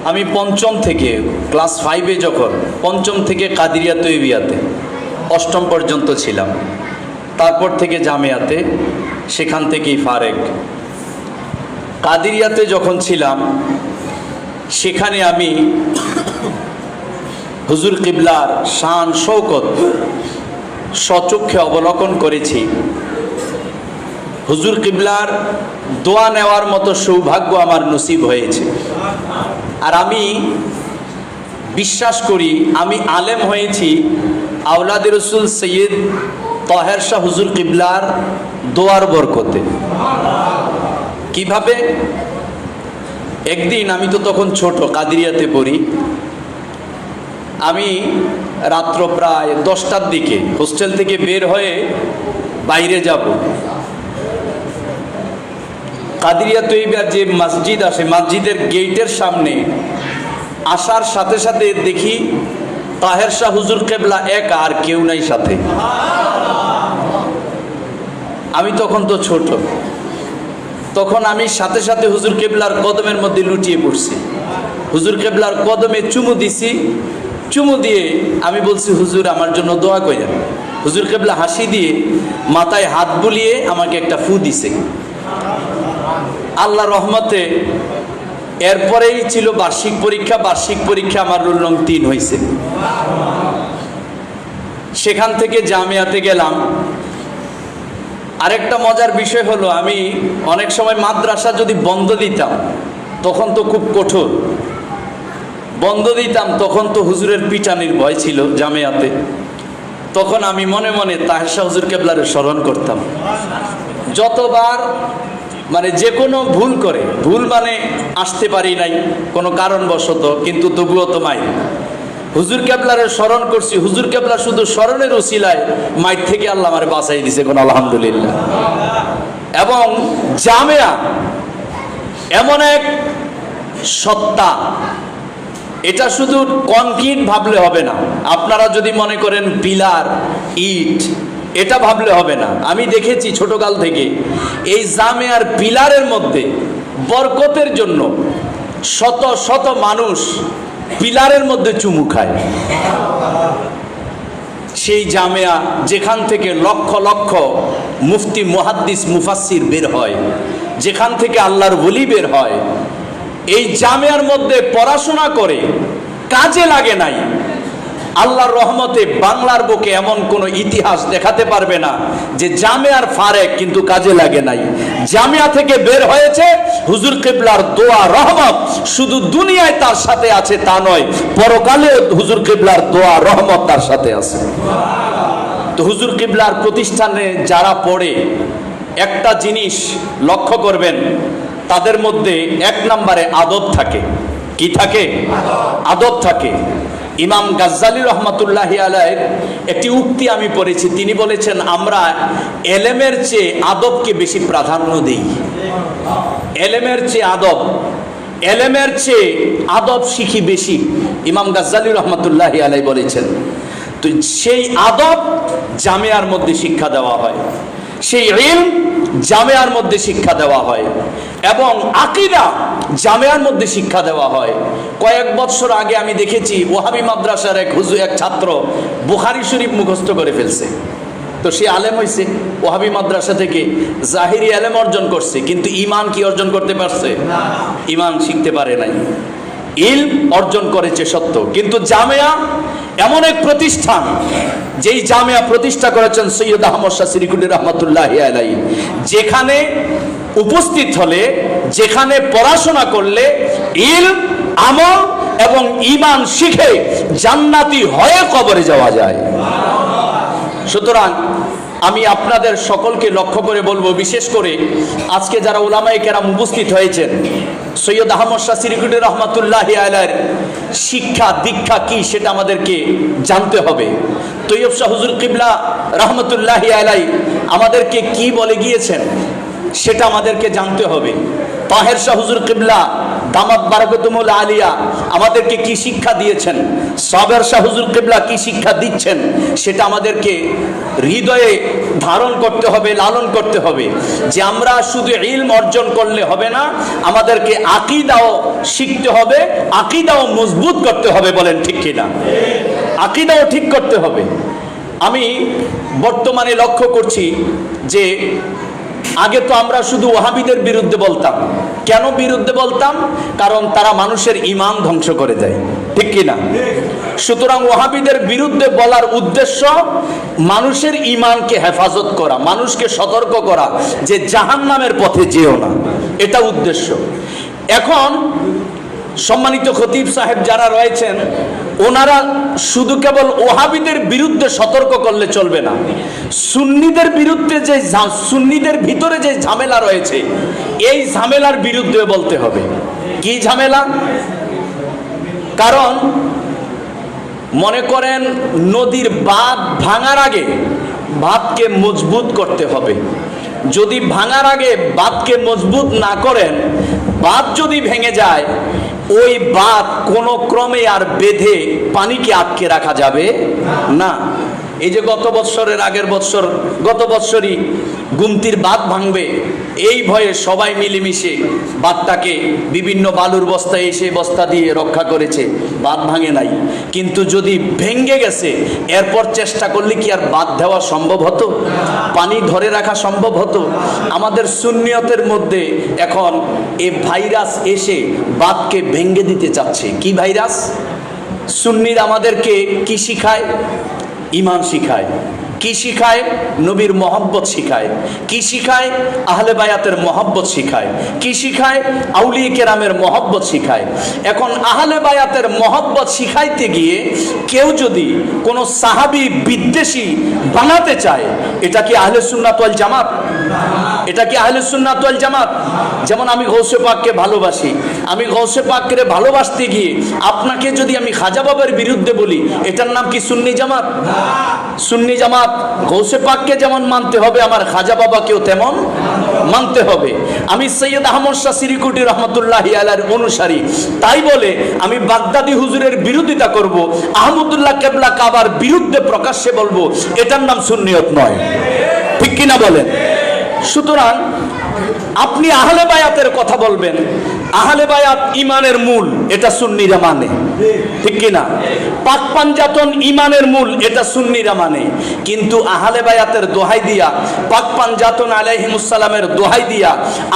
আমি পঞ্চম থেকে ক্লাস 5-এ যখন পঞ্চম থেকে কাদিরিয়া তৈবিয়াতে অষ্টম পর্যন্ত ছিলাম, তারপর থেকে জামিয়াতে, সেখান থেকেই ফারেক। কাদিরিয়াতে যখন ছিলাম সেখানে আমি হুজুর কিবলার শান শৌকত স্বচক্ষে অবলোকন করেছি। হুজুর কিবলার দোয়া নেওয়ার মতো সৌভাগ্য আমার নসিব হয়েছে। আর আমি বিশ্বাস করি আমি আলেম হয়েছি আওলাদে রসুল সৈয়দ তাহের শাহ হুজুর কিবলার দোয়ার বরকতে। কিভাবে? একদিন আমি তো তখন ছোট, কাদিরিয়াতে পড়ি, আমি রাত্র প্রায় 10টার দিকে হোস্টেল থেকে বের হয়ে বাইরে যাব। কাদিরিয়া তৈবার যে মসজিদ আছে, মসজিদের গেটের সামনে আসার সাথে সাথে দেখি তাহের শাহ হুজুর কেবলা এক, আর কেউ নাই সাথে। আমি তখন তো ছোট, তখন আমি সাথে সাথে হুজুর কেবলার কদমের মধ্যে লুটিয়ে পড়ছি। হুজুর কেবলার কদমে চুমু দিছি। চুমু দিয়ে আমি বলছি, হুজুর আমার জন্য দোয়া করেন। হুজুর কেবলা হাসি দিয়ে মাথায় হাত বুলিয়ে আমাকে একটা ফু দিছে। আল্লাহ রহমতে এরপরেই ছিল বার্ষিক পরীক্ষা। বার্ষিক পরীক্ষা আমার রোল নং 3 হয়েছে। সেখান থেকে জামিয়াতে গেলাম। আরেকটা মজার বিষয় হলো, আমি অনেক সময় মাদ্রাসা যদি বন্ধ দিতাম, তখন তো খুব কঠোর বন্ধ দিতাম, তখন তো হুজুরের পিটানির ভয় ছিল জামিয়াতে। তখন আমি মনে মনে তাহের শাহ হুজুর কেবলারে স্মরণ করতাম। যতবার মানে যে কোনো ভুল করে, ভুল মানে আসতে পারি নাই কোনো কারণবশত, কিন্তু তবুও তো মাই হুজুর কেবলারে স্মরণ করছি। হুজুর কেবলা শুধু স্মরণের উসিলায় মাইর থেকে আল্লাহ আমারে বাঁচাই দিছে, কোন আলহামদুলিল্লাহ। এবং জামিয়া এমন এক সত্তা, এটা শুধু কনক্রিট ভাবলে হবে না। আপনারা যদি মনে করেন পিলার, ইট, এটা ভাবলে হবে না। আমি দেখেছি ছোটকাল থেকে এই জামিয়ার পিলারের মধ্যে বরকতের জন্য শত শত মানুষ পিলারের মধ্যে চুমু খায়। সেই জামিয়া যেখান থেকে লক্ষ লক্ষ মুফতি, মুহাদ্দিস, মুফাসসির বের হয়, যেখান থেকে আল্লাহর ওলি বের হয়, এই জামিয়ার মধ্যে পড়াশোনা করে কাজে লাগে নাই। আল্লাহর রহমতে বাংলার বুকে এমন কোনো ইতিহাস দেখাতে পারবে না যে জামিয়ার ফারেক কিন্তু কাজে লাগে নাই। জামিয়া থেকে বের হয়েছে হুজুর কিবলার দোয়া রহমত। শুধু দুনিয়ায় তার সাথে আছে তা নয়, পরকালে হুজুর কিবলার দোয়া রহমত তার সাথে আছে। তো হুজুর কিবলার প্রতিষ্ঠানে যারা পড়ে, একটা জিনিস লক্ষ্য করবেন, তাদের মধ্যে 1 নম্বরে আদব থাকে। কি থাকে? আদব থাকে। ইমাম গাজ্জালি রহমাতুল্লাহি আলাইহির একটি উক্তি আমি পড়েছি। তিনি বলেছেন, আমরা এলেমের চেয়ে আদবকে বেশি প্রাধান্য দেই। এলেমের চেয়ে আদব, এলেমের চেয়ে আদব শিখি বেশি। ইমাম গাজ্জালি রহমাতুল্লাহি আলাইহি বলেছেন। তো সেই আদব জামিয়ার মধ্যে শিক্ষা দেওয়া হয়, সেই ইলম জামিয়ার মধ্যে শিক্ষা দেওয়া হয়, এবং আকীদা জামিয়ার মধ্যে শিক্ষা দেওয়া হয়। কয়েক বছর আগে আমি দেখেছি ওহাবি মাদ্রাসার এক ছাত্র বুখারী শরীফ মুখস্থ করে ফেলছে। তো সে আলেম হয়েছে, ওহাবি মাদ্রাসা থেকে জাহিরি আলেম অর্জন করছে, কিন্তু ঈমান কি অর্জন করতে পারছে? ঈমান শিখতে পারে নাই। ইলম অর্জন করেছে সত্য, কিন্তু জামিয়া এমন এক প্রতিষ্ঠান, যেই জামিয়া প্রতিষ্ঠা করেছেন সৈয়দ আহমদ শাহ সিরিকুল্লি রহমাতুল্লাহি আলাইহি, যেখানে উপস্থিত হলে, যেখানে পড়াশোনা করলে ইলম, আমল এবং ঈমান শিখে জান্নাতি হয়ে কবরে যাওয়া যায়। সুতরাং আমি আপনাদের সকলকে লক্ষ্য করে বলবো, বিশেষ করে আজকে যারা উলামায়ে কেরাম উপস্থিত হয়েছেন, সৈয়দ আহমদ শাহ সিরিকুল্লি রহমাতুল্লাহি আলাইহির শিক্ষা দীক্ষা কি সেটা আমাদেরকে জানতে হবে। তৈয়ব শাহ হুজুর কিবলা রহমাতুল্লাহি আলাইহি আমাদেরকে কি বলে গিয়েছেন সেটা আমাদেরকে জানতে হবে। তাহের শাহ হুজুর কিবলা দামাত বারাকাতুমুল আলিয়া আমাদেরকে কি শিক্ষা দিয়েছেন, সাবের শাহ হুজুর কিবলা কি শিক্ষা দিচ্ছেন, সেটা আমাদেরকে হৃদয়ে ধারণ করতে হবে, লালন করতে হবে। যে আমরা শুধু ইলম অর্জন করলে হবে না, আমাদেরকে আকীদাও শিখতে হবে, আকীদাও মজবুত করতে হবে। বলেন ঠিক কিনা? আকীদাও ঠিক করতে হবে। আমি বর্তমানে লক্ষ্য করছি যে আগে তো আমরা শুধু ওয়াহাবিদের বিরুদ্ধে বলতাম। কেন বিরুদ্ধে বলতাম? কারণ তারা মানুষের ঈমান ধ্বংস করে দেয়, ঠিক কিনা? সুতরাং ওয়াহাবিদের বিরুদ্ধে বলার উদ্দেশ্য মানুষের ঈমানকে হেফাজত করা, মানুষকে সতর্ক করা যে জাহান্নামের পথে যেও না, এটা উদ্দেশ্য। এখন সম্মানিত খতিব সাহেব যারা রয়েছেন, ওনারা শুধু কেবল ওয়াহাবিদের বিরুদ্ধে সতর্ক করলে চলবে না, সুন্নিদের বিরুদ্ধে যে সুন্নিদের ভিতরে যে ঝামেলা রয়েছে, এই ঝামেলার বিরুদ্ধে বলতে হবে। কি ঝামেলা? কারণ মনে করেন নদীর বাঁধ ভাঙার আগে বাঁধকে মজবুত করতে হবে। যদি ভাঙার আগে বাঁধকে মজবুত না করেন, বাঁধ যদি ভেঙে যায়, ওই বাঁধ কোনো ক্রমে আর বেঁধে পানিকে আটকে রাখা যাবে না। এই যে গত বৎসরের আগের বৎসর, গত বৎসরই গুমতির বাঁধ ভাঙবে, এই ভয়ে সবাই মিলেমিশে বাঁধটাকে বিভিন্ন বালুর বস্তা এসে বস্তা দিয়ে রক্ষা করেছে, বাঁধ ভাঙে নাই। কিন্তু যদি ভেঙে গেছে, এরপর চেষ্টা করলে কি আর বাঁধ দেওয়া সম্ভব হতো? পানি ধরে রাখা সম্ভব হতো? আমাদের সুন্নিয়তের মধ্যে এখন এই ভাইরাস এসে বাঁধকে ভেঙে দিতে চাচ্ছে। কি ভাইরাস? সুন্নিরা আমাদেরকে কি শিখায়? ঈমান শিখায়। কি শিখায়? নবীর মহব্বত শিখায়। কি শিখায়? আহলে বায়াতের মহব্বত শিখায়। কি শিখায়? আউলিয়া কেরামের মহব্বত শিখায়। এখন আহলে বায়াতের মহব্বত শিখাইতে গিয়ে কেউ যদি কোনো সাহাবী বিদ্বেষী বানাতে চায়, এটা কি আহলে সুন্নাত ওয়াল জামাত? এটা কি আহলে সুন্নাত ওয়াল জামাত? যেমন আমি গৌসে পাককে ভালোবাসি, আমি গৌসে পাককে ভালোবাসতে গিয়ে আপনাকে যদি আমি খাজা বাবার বিরুদ্ধে বলি, এটার নাম কি সুন্নি জামাত? সুন্নি জামাত গৌসে পাককে যেমন মানতে হবে, আমার খাজা বাবাকেও তেমন মানতে হবে। আমি সৈয়দ আহমদ শাহ সিরিকুটি রহমতুল্লাহি আলাইহির অনুসারী, তাই বলে আমি বাগদাদি হুজুরের বিরোধিতা করব, আহমদুল্লাহ কেবলা কাবার বিরুদ্ধে প্রকাশ্যে বলবো, এটার নাম সুন্নিয়ত নয়। ঠিক কিনা বলেন? সুতরাং আপনি আহলে বায়াতের কথা বলবেন, আহলে বায়াত ঈমানের মূল, এটা সুন্নিরা মানে, ঠিক কিনা? পাক পাঞ্জাতন ঈমানের মূল, এটা সুন্নিরা মানে। কিন্তু আহলে বায়াতের দোহাই দিয়া, পাক পাঞ্জাতন আলাইহিমুস সালামের দোহাই দিয়া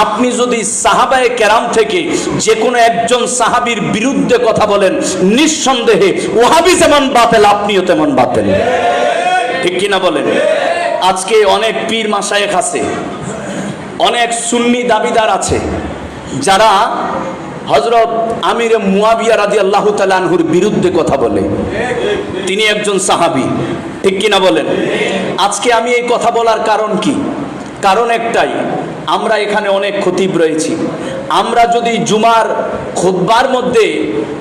আপনি যদি সাহাবায়ে কেরাম থেকে যে কোনো একজন সাহাবীর বিরুদ্ধে কথা বলেন, নিঃসন্দেহে ওয়াহাবি যেমন বাতিল, আপনিও তেমন বাতিল। ঠিক কিনা বলেন? আজকে অনেক পীর মাশায়েখ আছে, অনেক সুন্নি দাবিদার আছে, যারা হযরত আমির মুয়াবিয়া রাদিয়াল্লাহু তাআলা আনহুর বিরুদ্ধে কথা বলে। তিনি একজন সাহাবী, ঠিক কিনা বলেন? আজকে আমি এই কথা বলার কারণ কি? কারণ একটাই, আমরা এখানে অনেক খতিব রয়েছি, আমরা যদি জুমার খুতবার মধ্যে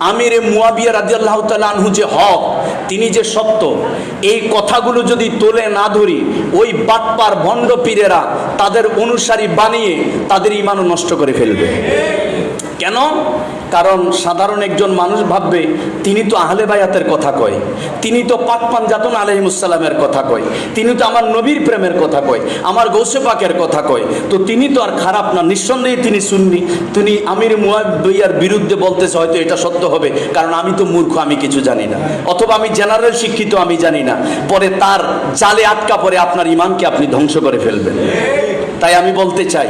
আমির মুয়াবিয়া রাদিয়াল্লাহু তাআলা আনহু যে হক, তিনি যে সত্য, এই কথাগুলো যদি তোলে না ধরি, ওই বাটপার ভণ্ড পীরেরা তাদের অনুসারী বানিয়ে তাদের ঈমানও নষ্ট করে ফেলবে। কেন? কারণ সাধারণ একজন মানুষ ভাববে তিনি তো আহলে বায়াতের কথা কয়, তিনি তো পাক পাঞ্জাতন আলাইহিমুস সালামের কথা কয়, তিনি তো আমার নবীর প্রেমের কথা কয়, আমার গৌসে পাকের কথা কয়, তো তিনি তো আর খারাপ না, নিঃসন্দেহে তিনি সুন্নি। তিনি আমির মুয়াবিয়ার বিরুদ্ধে বলতেছে, হয়তো এটা সত্য হবে, কারণ আমি তো মূর্খ, আমি কিছু জানি না, অথবা আমি জেনারেল শিক্ষিত, আমি জানি না। পরে তার জালে আটকা পড়ে আপনার ঈমানকে আপনি ধ্বংস করে ফেলবেন। তাই আমি বলতে চাই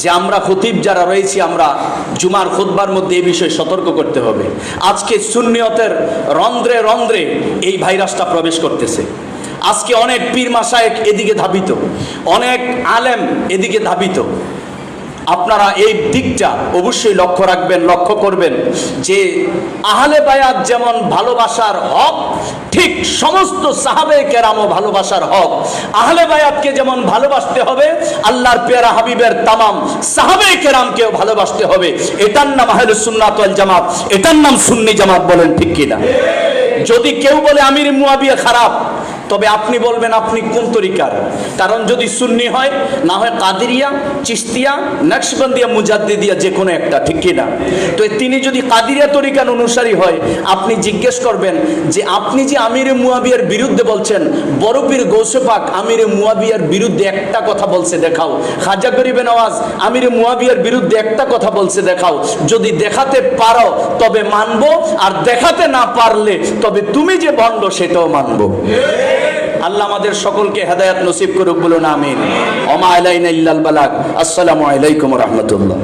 যে আমরা খতিব যারা রয়েছি, আমরা জুমার খুতবার মধ্যে এই বিষয়ে সতর্ক করতে হবে। আজকে সুন্নিয়তের রন্ধ্রে রন্ধ্রে এই ভাইরাসটা প্রবেশ করতেছে। আজকে অনেক পীর মাশায়েখ এদিকে ধাবিত, অনেক আলেম এদিকে ধাবিত। আপনারা এই দিকটা অবশ্যই লক্ষ্য রাখবেন, লক্ষ্য করবেন যে আহলে বায়াত যেমন ভালোবাসার হক, ঠিক সমস্ত সাহাবায়ে কেরামও ভালোবাসার হক। আহলে বায়াতকে যেমন ভালোবাসতে হবে, আল্লাহর পেয়ারা হাবিবের তামাম সাহাবায়ে কেরামকেও ভালোবাসতে হবে। এটার নাম আহলে সুন্নাত ওয়াল জামাত, এটার নাম সুন্নি জামাত। বলেন ঠিক কিনা? যদি কেউ বলে আমির মুয়াবিয়া খারাপ, তবে আপনি বলবেন আপনি কোন তরিকার, কারণ যদি সুন্নি হয়, না হয় কাদেরিয়া, চিশতিয়া, নকশবন্দিয়া, মুজাদ্দিদিয়া, যে কোনো একটা, ঠিক কিনা? তো তিনি যদি কাদেরিয়া তরিকার অনুসারী হয়, আপনি জিজ্ঞেস করবেন যে আপনি যে আমিরে মুয়াবিয়ার বিরুদ্ধে বলছেন, বড় পীর গৌসে পাক আমিরে মুয়াবিয়ার বিরুদ্ধে একটা কথা বলছে দেখাও, খাজা গরিবে নওয়াজ আমিরে মুয়াবিয়ার বিরুদ্ধে একটা কথা বলছে দেখাও। যদি দেখাতে পারো তবে মানবো, আর দেখাতে না পারলে তবে তুমি যে ভণ্ড সেটাও মানবো। আল্লাহ আমাদের সকলকে হেদায়েত নসিব করুক, বলুন আমিন। ওমা আলাইনা ইল্লাল বালাগ। আসসালামু আলাইকুম ওয়া রাহমাতুল্লাহ।